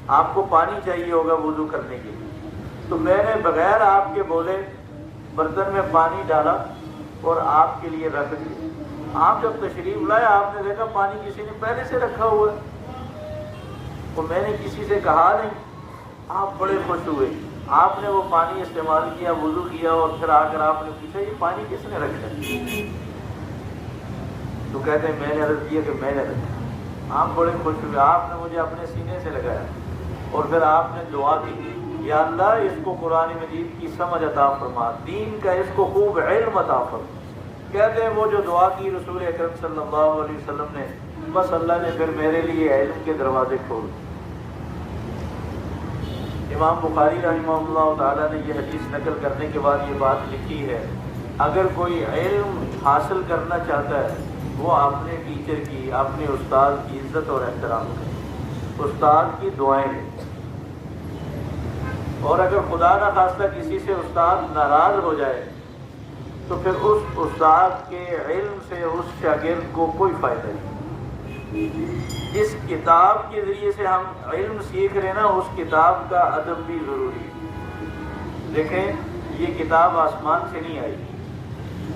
آپ کو پانی چاہیے ہوگا وضو کرنے کے لیے، تو میں نے بغیر آپ کے بولے برتن میں پانی ڈالا اور آپ کے لیے رکھ دیا۔ آپ جب تشریف لائے آپ نے دیکھا پانی کسی نے پہلے سے رکھا ہوا ہے، تو میں نے کسی سے کہا نہیں، آپ بڑے خوش ہوئے، آپ نے وہ پانی استعمال کیا، وضو کیا، اور پھر آ کر آپ نے پوچھا یہ پانی کس نے رکھا؟ تو کہتے ہیں میں نے عرض کیا کہ میں نے رکھا۔ آپ بڑے خوش ہوئے، آپ نے مجھے اپنے سینے سے لگایا اور پھر آپ نے دعا کی، یا اللہ اس کو قرآن مجید کی سمجھ عطا فرما، دین کا اس کو خوب علم عطا فرما۔ کہتے ہیں وہ جو دعا کی رسول اکرم صلی اللہ علیہ وسلم نے، بس اللہ نے پھر میرے لیے علم کے دروازے کھول دیے۔ امام بخاری رحمہ اللہ تعالیٰ نے یہ حدیث نقل کرنے کے بعد یہ بات لکھی ہے، اگر کوئی علم حاصل کرنا چاہتا ہے وہ اپنے ٹیچر کی، اپنے استاد کی عزت اور احترام کرے، استاد کی دعائیں لے، اور اگر خدا نہ خواستہ کسی سے استاد ناراض ہو جائے تو پھر اس استاد کے علم سے اس شاگرد کو کوئی فائدہ نہیں۔ اس کتاب کے ذریعے سے ہم علم سیکھ رہے نا، اس کتاب کا ادب بھی ضروری ہے۔ دیکھیں یہ کتاب آسمان سے نہیں آئی،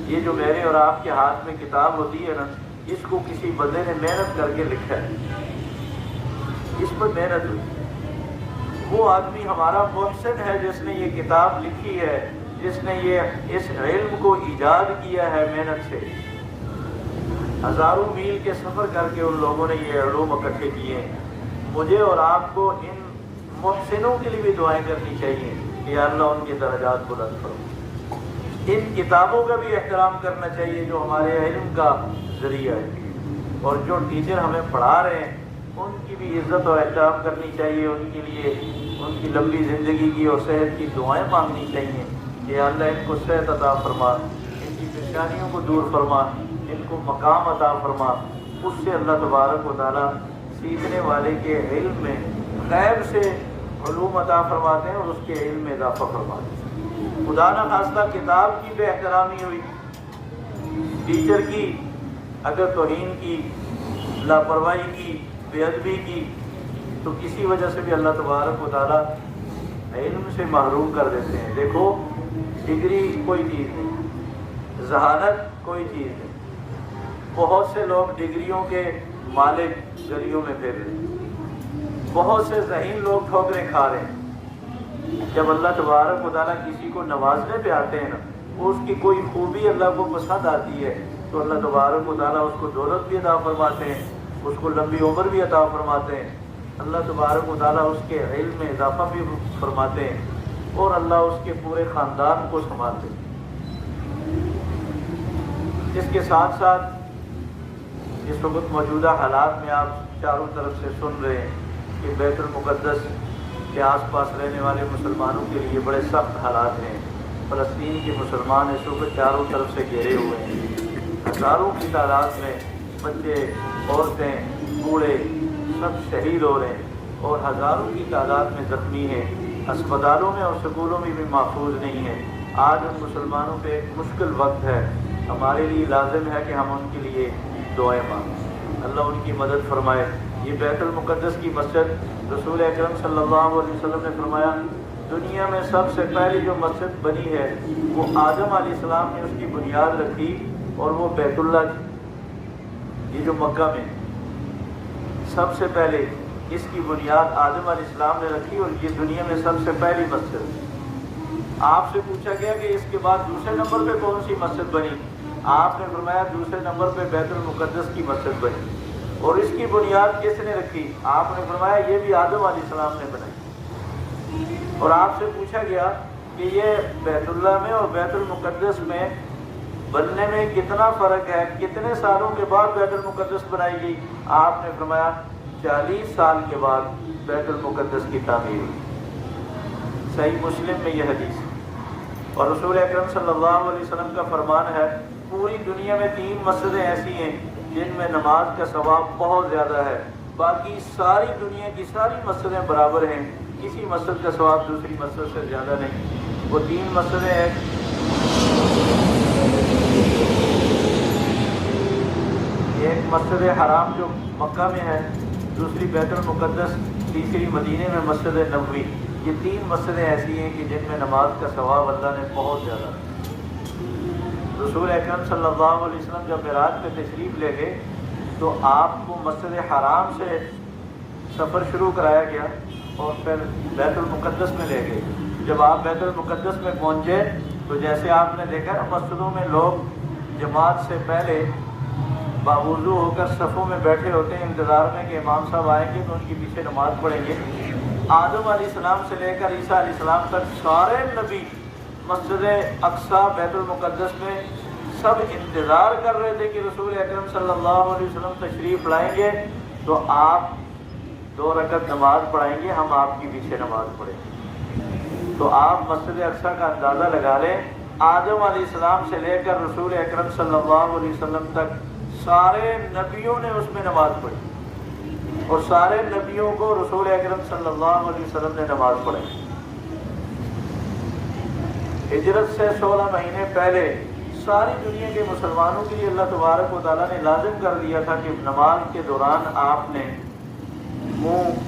یہ جو میرے اور آپ کے ہاتھ میں کتاب ہوتی ہے نا، اس کو کسی بندے نے محنت کر کے لکھا ہے، اس پر محنت ہوئی۔ وہ آدمی ہمارا محسن ہے جس نے یہ کتاب لکھی ہے، جس نے یہ اس علم کو ایجاد کیا ہے محنت سے۔ ہزاروں میل کے سفر کر کے ان لوگوں نے یہ علوم اکٹھے کیے ہیں۔ مجھے اور آپ کو ان محسنوں کے لیے بھی دعائیں کرنی چاہیے کہ یا اللہ ان کے درجات بلند کرو۔ ان کتابوں کا بھی احترام کرنا چاہیے جو ہمارے علم کا ذریعہ ہے، اور جو ٹیچر ہمیں پڑھا رہے ہیں ان کی بھی عزت اور احترام کرنی چاہیے، ان کے لیے ان کی لمبی زندگی کی اور صحت کی دعائیں مانگنی چاہیے کہ یا اللہ ان کو صحت عطا فرما، ان کی پریشانیوں کو دور فرما، ان کو مقام عطا فرما۔ اس سے اللہ تبارک و تعالیٰ سیکھنے والے کے علم میں غیب سے علوم عطا فرماتے ہیں اور اس کے علم میں اضافہ فرماتے ہیں۔ خدا نہ خواستہ کتاب کی بے احترامی ہوئی، ٹیچر کی اگر توہین کی، لاپرواہی کی، بے ادبی کی، تو کسی وجہ سے بھی اللہ تبارک و تعالیٰ علم سے محروم کر دیتے ہیں۔ دیکھو ڈگری کوئی چیز نہیں، ذہانت کوئی چیز نہیں۔ بہت سے لوگ ڈگریوں کے مالک گلیوں میں پھر رہے ہیں، بہت سے ذہین لوگ ٹھوکریں کھا رہے ہیں۔ جب اللہ تبارک و تعالیٰ کسی کو نوازنے پہ آتے ہیں نا، اس کی کوئی خوبی اللہ کو پسند آتی ہے تو اللہ تبارک و تعالیٰ اس کو دولت بھی عطا فرماتے ہیں، اس کو لمبی عمر بھی عطا فرماتے ہیں، اللہ تبارک و تعالیٰ اس کے علم میں اضافہ بھی فرماتے ہیں، اور اللہ اس کے پورے خاندان کو سنبھالتے ہیں۔ اس کے ساتھ ساتھ اس وقت موجودہ حالات میں آپ چاروں طرف سے سن رہے ہیں کہ بیت المقدس کے آس پاس رہنے والے مسلمانوں کے لیے بڑے سخت حالات ہیں۔ فلسطین کے مسلمان اس وقت چاروں طرف سے گھیرے ہوئے ہیں، ہزاروں کی تعداد میں بچے، عورتیں، بوڑھے سب شہید ہو رہے ہیں، اور ہزاروں کی تعداد میں زخمی ہیں، اسپتالوں میں اور سکولوں میں بھی محفوظ نہیں ہیں۔ آج ان مسلمانوں پہ ایک مشکل وقت ہے، ہمارے لیے لازم ہے کہ ہم ان کے لیے دعائیں مانگیں، اللہ ان کی مدد فرمائے۔ یہ بیت المقدس کی مسجد رسول اکرم صلی اللہ علیہ وسلم نے فرمایا دنیا میں سب سے پہلی جو مسجد بنی ہے وہ آدم علیہ السلام نے اس کی بنیاد رکھی، اور وہ بیت اللہ کی، یہ جو مکہ میں سب سے پہلے اس کی بنیاد آدم علیہ السلام نے رکھی، اور یہ دنیا میں سب سے پہلی مسجد۔ آپ سے پوچھا گیا کہ اس کے بعد دوسرے نمبر پہ کون سی مسجد بنی؟ آپ نے فرمایا دوسرے نمبر پہ بیت المقدس کی مسجد بنی، اور اس کی بنیاد کس نے رکھی؟ آپ نے فرمایا یہ بھی آدم علیہ السلام نے بنائی۔ اور آپ سے پوچھا گیا کہ یہ بیت اللہ میں اور بیت المقدس میں بننے میں کتنا فرق ہے، کتنے سالوں کے بعد بیت المقدس بنائی گئی؟ آپ نے فرمایا 40 سال کے بعد بیت المقدس کی تعمیر ہوئی۔ صحیح مسلم میں یہ حدیث ہے، اور رسول اکرم صلی اللہ علیہ وسلم کا فرمان ہے پوری دنیا میں 3 مسجدیں ایسی ہیں جن میں نماز کا ثواب بہت زیادہ ہے، باقی ساری دنیا کی ساری مسجدیں برابر ہیں، کسی مسجد کا ثواب دوسری مسجد سے زیادہ نہیں۔ وہ 3 مسجدیں ہیں، ایک مسجد حرام جو مکہ میں ہے، دوسری بیت المقدس تیسری مدینے میں مسجد نبوی. یہ 3 مسجدیں ایسی ہیں کہ جن میں نماز کا ثواب اللہ نے بہت زیادہ. رسول اکرم صلی اللہ علیہ وسلم جب معراج پہ تشریف لے گئے تو آپ کو مسجد حرام سے سفر شروع کرایا گیا اور پھر بیت المقدس میں لے گئے. جب آپ بیت المقدس میں پہنچے تو جیسے آپ نے دیکھا نا مسجدوں میں لوگ جماعت سے پہلے باوضو ہو کر صفوں میں بیٹھے ہوتے ہیں انتظار میں کہ امام صاحب آئیں گے تو ان کے پیچھے نماز پڑھیں گے. آدم علیہ السلام سے لے کر عیسیٰ علیہ السلام تک سارے نبی مسجد اقصیٰ بیت المقدس میں سب انتظار کر رہے تھے کہ رسول اکرم صلی اللہ علیہ وسلم تشریف لائیں گے تو آپ 2 رکعت نماز پڑھائیں گے, ہم آپ کے پیچھے نماز پڑھیں گے. تو آپ مسجد اقصیٰ کا اندازہ لگا لیں, آدم علیہ السلام سے لے کر رسول اکرم صلی اللہ علیہ وسلم تک سارے نبیوں نے اس میں نماز پڑھی اور سارے نبیوں کو رسول اکرم صلی اللہ علیہ وسلم نے نماز پڑھی. ہجرت سے 16 مہینے پہلے ساری دنیا کے مسلمانوں کے لیے اللہ تبارک و تعالیٰ نے لازم کر دیا تھا کہ نماز کے دوران آپ نے منہ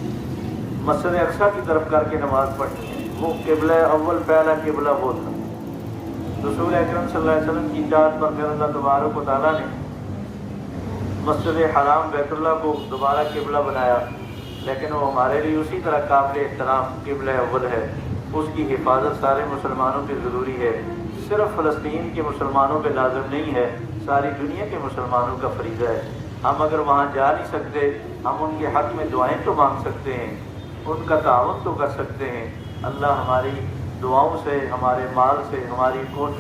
مسجد اقصیٰ کی طرف کر کے نماز پڑھنی ہے. وہ قبلہ اول پہلا قبلہ وہ تھا. رسول اکرم صلی اللہ علیہ وسلم کی چاہت پر پھر اللہ تبارک و تعالیٰ نے مسجد حرام بیت اللہ کو دوبارہ قبلہ بنایا, لیکن وہ ہمارے لیے اسی طرح قابل احترام قبلہ اول ہے. اس کی حفاظت سارے مسلمانوں پہ ضروری ہے. صرف فلسطین کے مسلمانوں پہ لازم نہیں ہے, ساری دنیا کے مسلمانوں کا فریضہ ہے. ہم اگر وہاں جا نہیں سکتے, ہم ان کے حق میں دعائیں تو مانگ سکتے ہیں, ان کا تعاون تو کر سکتے ہیں. اللہ ہماری دعاؤں سے, ہمارے مال سے, ہماری کوشش